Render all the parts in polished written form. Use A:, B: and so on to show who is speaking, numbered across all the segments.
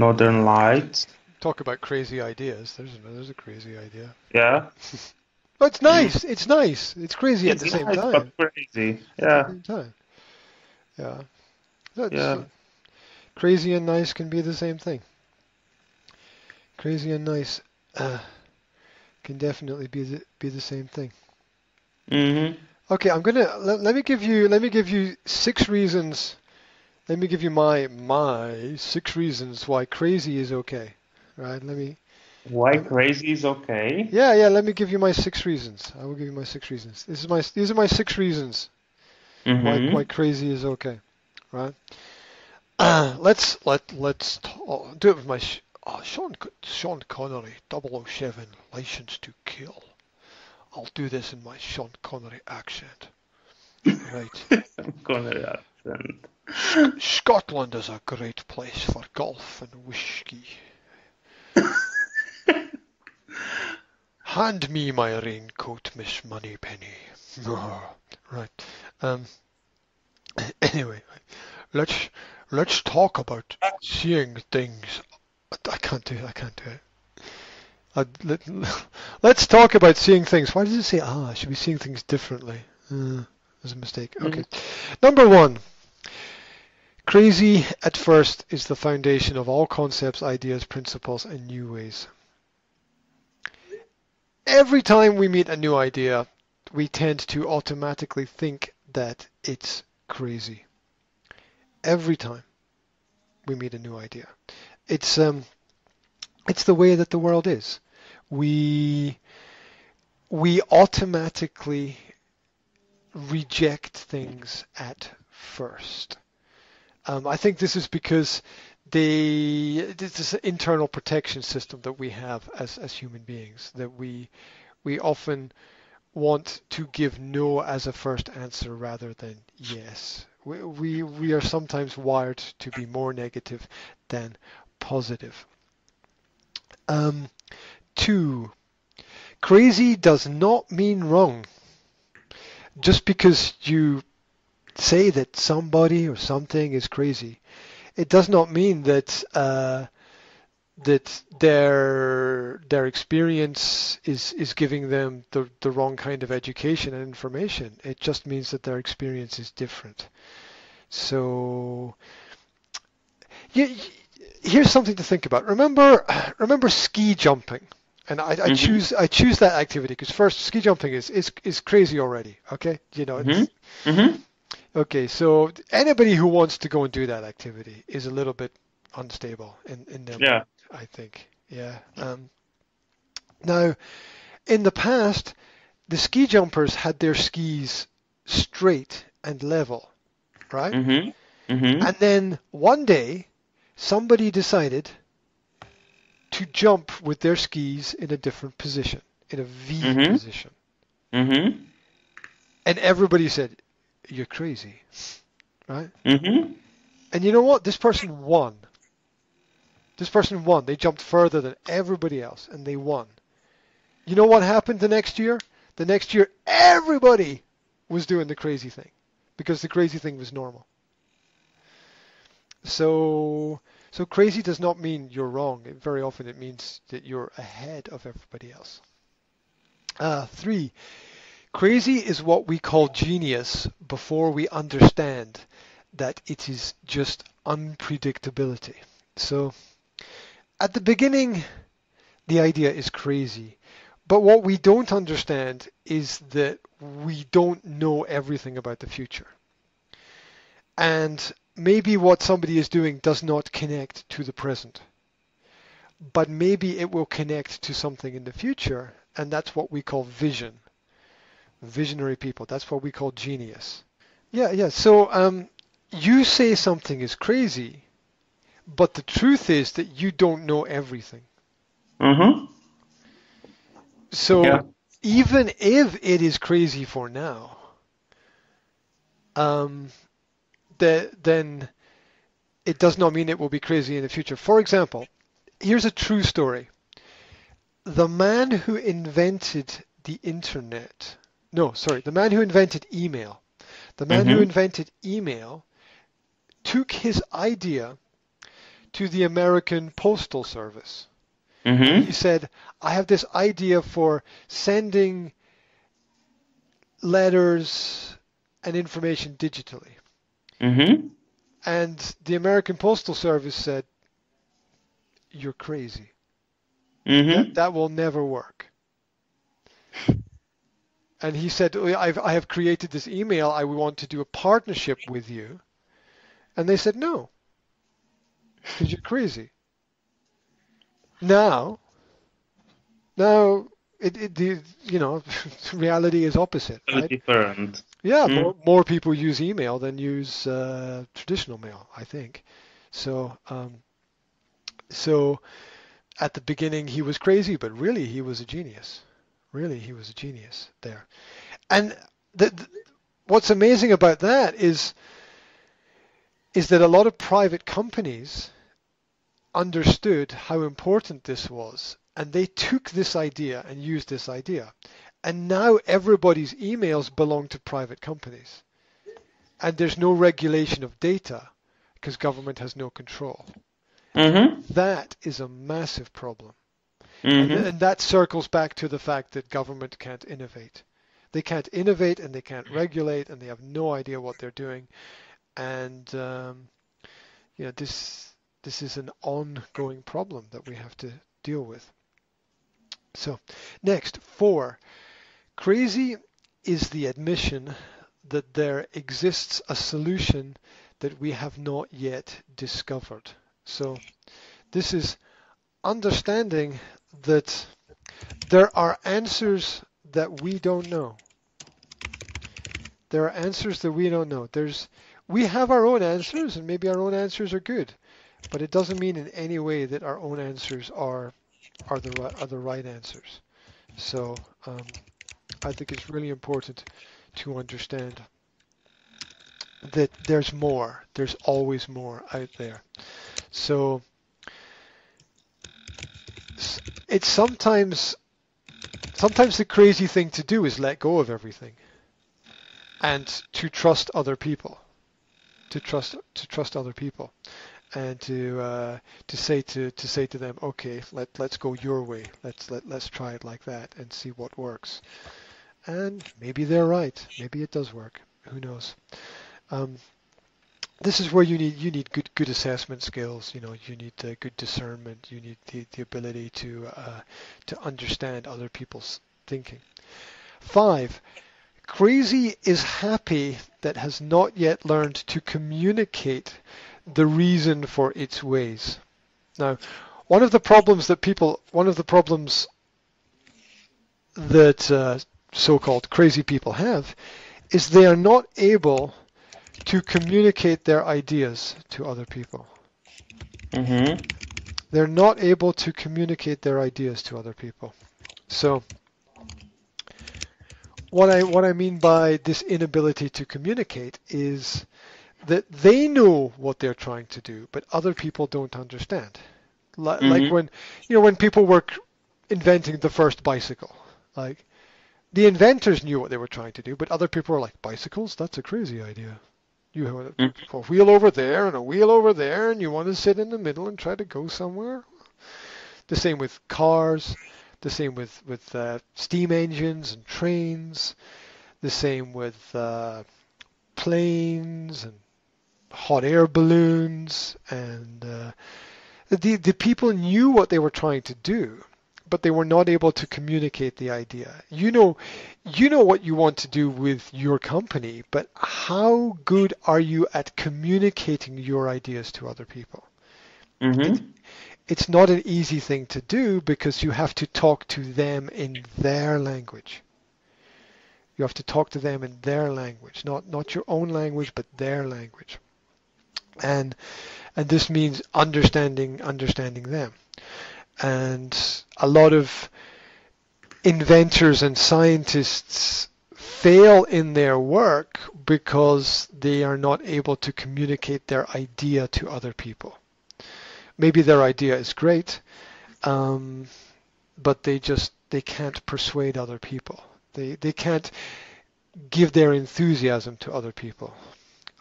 A: Northern Lights.
B: Talk about crazy ideas. There's a crazy idea.
A: Yeah.
B: But it's nice. It's nice. It's crazy at
A: It's
B: the same
A: nice but
B: time.
A: crazy.
B: At the
A: Yeah.
B: same time. Yeah. That's
A: Yeah.
B: crazy and nice can be the same thing. Crazy and nice can definitely be the same thing.
A: Mhm.
B: Okay, I'm gonna let me give you 6 reasons. Let me give you my 6 reasons why crazy is okay. Right?
A: Why
B: Let me
A: crazy is okay?
B: yeah. Let me give you my 6 reasons. I will give you my 6 reasons. These are my 6 reasons why
A: Mhm.
B: crazy is okay. Right? Let's do it with my Sean Connery 007 License to Kill. I'll do this in my Sean Connery accent. Right.
A: Connery accent.
B: Scotland is a great place for golf and whiskey. Hand me my raincoat, Miss Moneypenny. Right. Um. Anyway, let's let's talk about seeing things. I can't do it. I can't do it. Let's talk about seeing things. Why does it say I should be seeing things differently? There's a mistake. Okay.
A: Mhm.
B: Number one. Crazy at first is the foundation of all concepts, ideas, principles, and new ways. Every time we meet a new idea, we tend to automatically think that it's crazy. Every time we meet a new idea. It's the way that the world is. We we automatically reject things at first. I think this is because this is an internal protection system that we have as human beings, that we often want to give no as a first answer rather than yes. We are sometimes wired to be more negative than positive. Um, 2. Crazy does not mean wrong. Just because you say that somebody or something is crazy, it does not mean that that their experience is giving them the wrong kind of education and information. It just means that their experience is different. So you, here's something to think about. Remember ski jumping. And
A: Mhm.
B: I choose that activity because first ski jumping is crazy already. Okay,
A: Mhm.
B: it's
A: Mhm.
B: okay. So anybody who wants to go and do that activity is a little bit unstable in their mind,
A: Yeah.
B: I think. Yeah. Now, in the past, the ski jumpers had their skis straight and level, right?
A: Mhm.
B: And
A: Mhm.
B: then one day, somebody decided to jump with their skis in a different position, in a V
A: Mhm.
B: position.
A: Mhm.
B: And everybody said, "You're crazy," right?
A: Mhm.
B: And you know what? This person won. This person won. They jumped further than everybody else, and they won. You know what happened the next year? The next year, everybody was doing the crazy thing because the crazy thing was normal. So, so crazy does not mean you're wrong. Very often it means that you're ahead of everybody else. 3. Crazy is what we call genius before we understand that it is just unpredictability. So, at the beginning, the idea is crazy. But what we don't understand is that we don't know everything about the future. And maybe what somebody is doing does not connect to the present. But maybe it will connect to something in the future. And that's what we call vision. Visionary people. That's what we call genius. Yeah. So you say something is crazy, but the truth is that you don't know everything.
A: Mhm.
B: So
A: Yeah.
B: even if it is crazy for now, um, then it does not mean it will be crazy in the future. For example, here's a true story. The man who invented the internet, no, sorry, the man who invented email, the man who
A: Mhm.
B: invented email took his idea to the American Postal Service. And he
A: Mm-hmm.
B: said, I have this idea for sending letters and information digitally.
A: Mm-hmm.
B: And the American Postal Service said, you're crazy.
A: Mm-hmm.
B: That will never work. And he said, I have created this email. I want to do a partnership with you. And they said, no, because you're crazy. Now, reality is opposite,
A: Very
B: right?
A: different.
B: Yeah,
A: Mm.
B: more people use email than use traditional mail, I think. So, so at the beginning he was crazy, but really he was a genius. Really, he was a genius there. And what's amazing about that is that a lot of private companies understood how important this was, and they took this idea and used this idea. And now everybody's emails belong to private companies. And there's no regulation of data because government has no control.
A: Mm-hmm.
B: That is a massive problem.
A: Mm-hmm.
B: And that circles back to the fact that government can't innovate. They can't innovate and they can't regulate and they have no idea what they're doing. And this is an ongoing problem that we have to deal with. So next, 4. Crazy is the admission that there exists a solution that we have not yet discovered. So this is understanding that there are answers that we don't know. There are answers that we don't know. We have our own answers, and maybe our own answers are good, but it doesn't mean in any way that our own answers are the right answers. So I think it's really important to understand that there's more. There's always more out there. So it's sometimes the crazy thing to do is let go of everything and to trust other people, to trust other people, and to say to them, okay, let's go your way. Let's try it like that and see what works. And maybe they're right. Maybe it does work. Who knows? This is where you need good assessment skills. You need good discernment. You need the ability to understand other people's thinking. 5. Crazy is happy that has not yet learned to communicate the reason for its ways. Now, one of the problems that so-called crazy people have is they are not able to communicate their ideas to other people.
A: Mm-hmm.
B: They're not able to communicate their ideas to other people. So what I mean by this inability to communicate is that they know what they're trying to do, but other people don't understand. Like
A: Mm-hmm.
B: when people were inventing the first bicycle, like the inventors knew what they were trying to do, but other people were like, bicycles? That's a crazy idea. You have a wheel over there and a wheel over there, and you want to sit in the middle and try to go somewhere. The same with cars, the same with steam engines and trains, the same with planes and hot air balloons, and the people knew what they were trying to do, but they were not able to communicate the idea. You know what you want to do with your company, but how good are you at communicating your ideas to other people?
A: Mm-hmm.
B: It's not an easy thing to do because you have to talk to them in their language. You have to talk to them in their language, not your own language, but their language. And this means understanding them. And a lot of inventors and scientists fail in their work because they are not able to communicate their idea to other people. Maybe their idea is great, but they can't persuade other people. They can't give their enthusiasm to other people.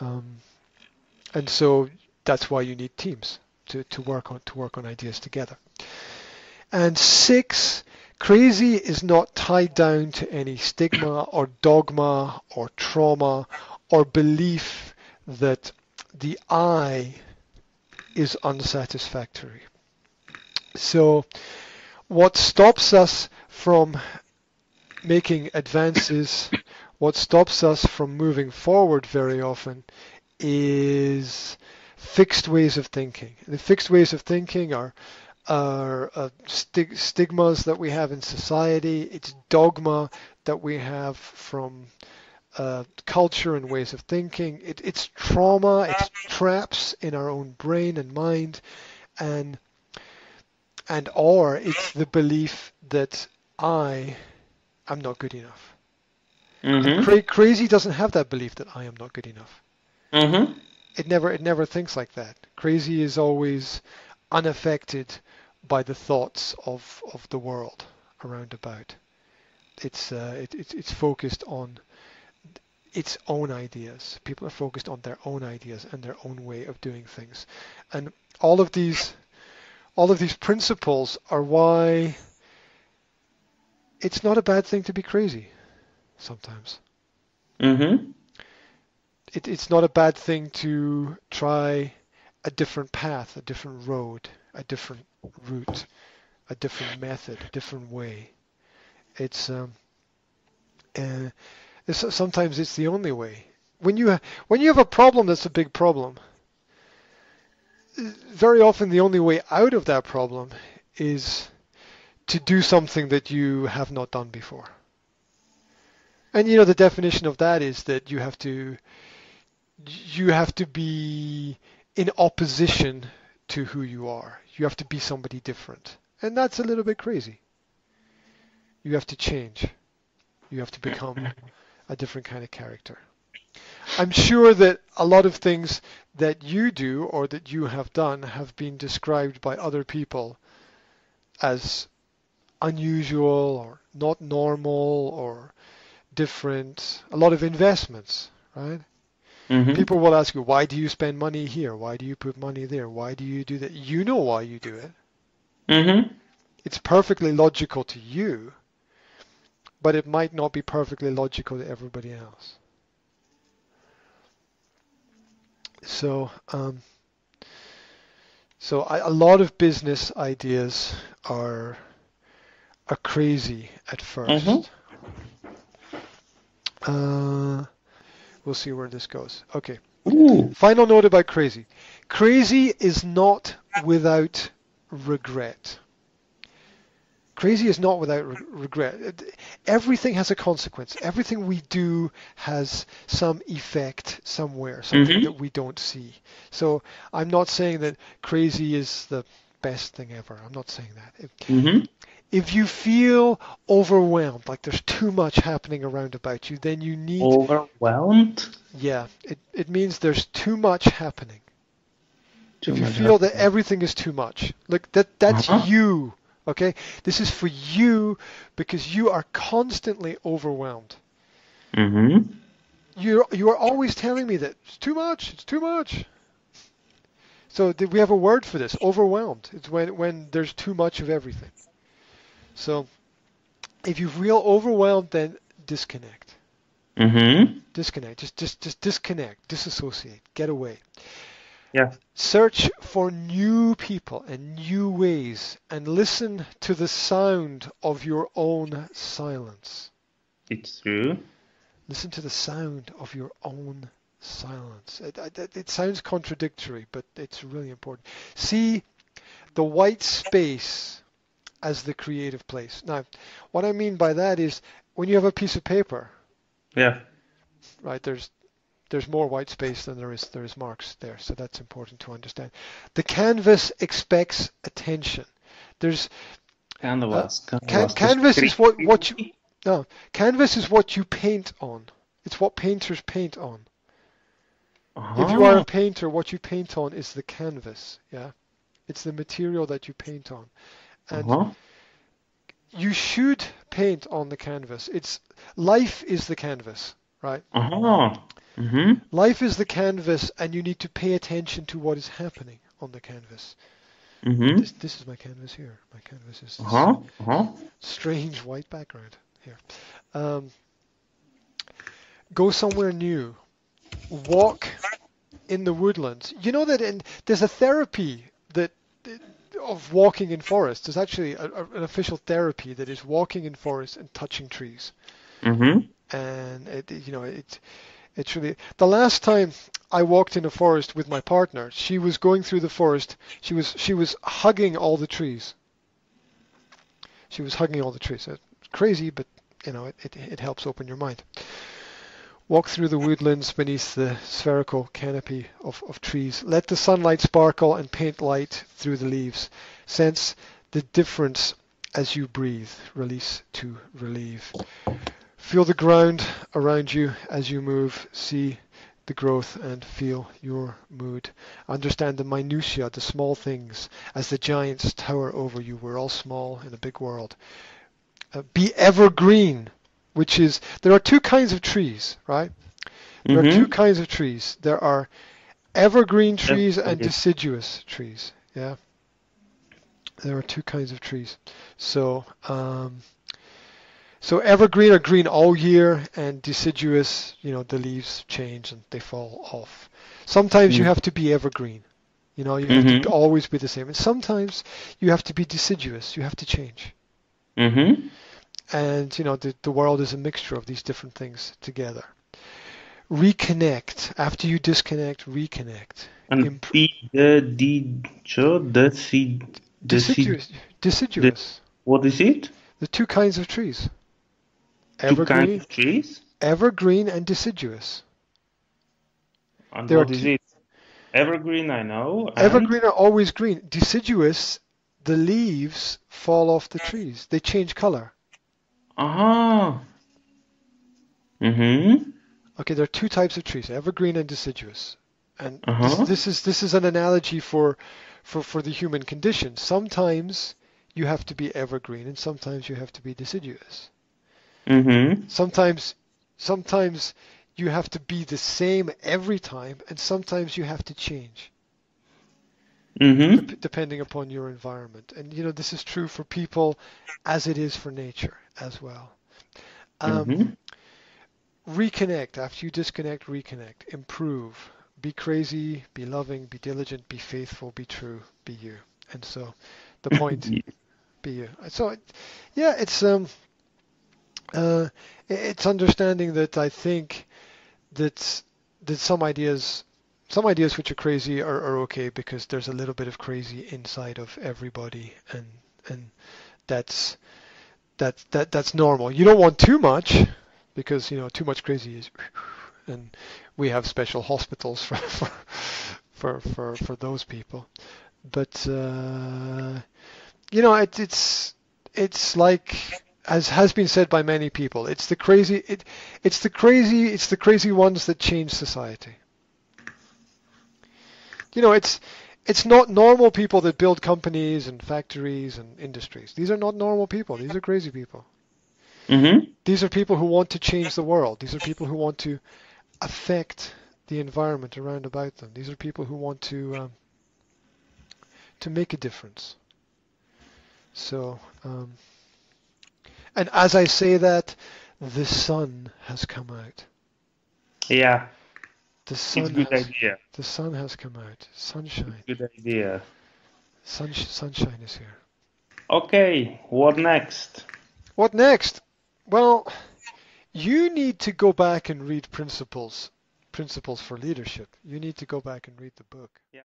B: And so that's why you need teams. to work on ideas together. And 6, crazy is not tied down to any stigma or dogma or trauma or belief that the I is unsatisfactory. So what stops us from making advances, what stops us from moving forward very often is fixed ways of thinking. The fixed ways of thinking are stigmas that we have in society. It's dogma that we have from culture and ways of thinking. It's trauma. It's traps in our own brain and mind, or it's the belief that I am not good enough.
A: Mm-hmm.
B: Crazy doesn't have that belief that I am not good enough.
A: Mm-hmm.
B: It never thinks like that. Crazy is always unaffected by the thoughts of the world around about. It's focused on its own ideas. People are focused on their own ideas and their own way of doing things. And all of these principles are why it's not a bad thing to be crazy sometimes.
A: Mm-hmm.
B: It's not a bad thing to try a different path, a different road, a different route, a different method, a different way. Sometimes it's the only way. When you have a problem that's a big problem, very often the only way out of that problem is to do something that you have not done before. And the definition of that is that you have to be in opposition to who you are. You have to be somebody different. And that's a little bit crazy. You have to change. You have to become a different kind of character. I'm sure that a lot of things that you do or that you have done have been described by other people as unusual or not normal or different. A lot of investments, right?
A: Mm-hmm.
B: People will ask you, why do you spend money here? Why do you put money there? Why do you do that? You know why you do it.
A: Mm-hmm.
B: It's perfectly logical to you, but it might not be perfectly logical to everybody else. So, a lot of business ideas are crazy at first.
A: Mm-hmm.
B: We'll see where this goes. Okay.
A: Ooh.
B: Final note about crazy. Crazy is not without regret. Crazy is not without regret. Everything has a consequence. Everything we do has some effect somewhere, something that we don't see. So I'm not saying that crazy is the best thing ever. I'm not saying that. If you feel overwhelmed, like there's too much happening around about you, then you need...
A: Overwhelmed?
B: Yeah, it means there's too much happening. If you feel that everything is too much, look, that's you, okay? This is for you because you are constantly overwhelmed. You are always telling me that it's too much. So we have a word for this, overwhelmed. It's when there's too much of everything. So if you feel overwhelmed, then disconnect. Disconnect. Just disconnect. Disassociate. Get away.
A: Yeah.
B: Search for new people and new ways and listen to the sound of your own silence.
A: It's true.
B: Listen to the sound of your own silence. It sounds contradictory, but it's really important. See the white space as the creative place. Now, what I mean by that is when you have a piece of paper,
A: Yeah.
B: right, there's more white space than there is marks there, so that's important to understand. The canvas expects attention. There's
A: Canvas.
B: Canvas is canvas is what you paint on. It's what painters paint on. If you are a painter, what you paint on is the canvas. Yeah, it's the material that you paint on, and you should paint on the canvas. Life is the canvas, right? Life is the canvas, and you need to pay attention to what is happening on the canvas.
A: Mm-hmm.
B: This is my canvas here. My canvas is this
A: Uh-huh. Uh-huh.
B: strange white background here. Go somewhere new. Walk in the woodlands. You know that there's a therapy that of walking in forests. There's actually an official therapy that is walking in forests and touching trees.
A: Mm-hmm.
B: And it's really the last time I walked in a forest with my partner. She was going through the forest. She was hugging all the trees. She was hugging all the trees. It's crazy, but it helps open your mind. Walk through the woodlands beneath the spherical canopy of trees. Let the sunlight sparkle and paint light through the leaves. Sense the difference as you breathe. Release to relieve. Feel the ground around you as you move. See the growth and feel your mood. Understand the minutiae, the small things, as the giants tower over you. We're all small in a big world. Be evergreen, which is, there are two kinds of trees, right? There are two
A: Mm-hmm.
B: kinds of trees. There are evergreen trees and
A: Definitely.
B: deciduous trees. Yeah, there are two kinds of trees. So, so evergreen are green all year, and deciduous, the leaves change and they fall off. Sometimes you have to be evergreen. You have to
A: Mm-hmm.
B: always be the same. And sometimes you have to be deciduous. You have to change.
A: Mm-hmm.
B: And, the world is a mixture of these different things together. Reconnect. After you disconnect, reconnect.
A: And
B: Deciduous.
A: the,
B: Deciduous.
A: what is it?
B: The two kinds of trees.
A: Two kinds
B: Evergreen,
A: of trees?
B: evergreen and deciduous.
A: And
B: There are
A: what is it? Evergreen, I know, and
B: evergreen are always green. Deciduous, the leaves fall off the trees. They change color.
A: aha. Mm-hmm.
B: Okay, there are two types of trees, evergreen and deciduous. And this
A: Uh-huh.
B: this is this is an analogy for the human condition. Sometimes you have to be evergreen and sometimes you have to be deciduous.
A: Mm-hmm.
B: Sometimes you have to be the same every time and sometimes you have to change
A: Mm-hmm.
B: depending upon your environment. And this is true for people as it is for nature as well. Um,
A: Mm-hmm.
B: Reconnect. After you disconnect, reconnect. Improve. Be crazy, be loving, be diligent, be faithful, be true, be you. And so the point, be you. So yeah, uh, it's understanding that I think that some ideas which are crazy are okay because there's a little bit of crazy inside of everybody, and that's that's normal. You don't want too much because too much crazy is, and we have special hospitals for those people. But it's like, as has been said by many people, it's the crazy ones that change society. It's not normal people that build companies and factories and industries. These are not normal people. These are crazy people.
A: Mm-hmm.
B: These are people who want to change the world. These are people who want to affect the environment around about them. These are people who want to make a difference. So, and as I say that, the sun has come out.
A: Yeah,
B: The
A: it's
B: sun
A: good
B: has
A: idea.
B: the sun has come out.
A: It's
B: Sunshine.
A: good idea.
B: Sunshine is here.
A: Okay, what next?
B: What next? Well, you need to go back and read Principles for Leadership. You need to go back and read the book.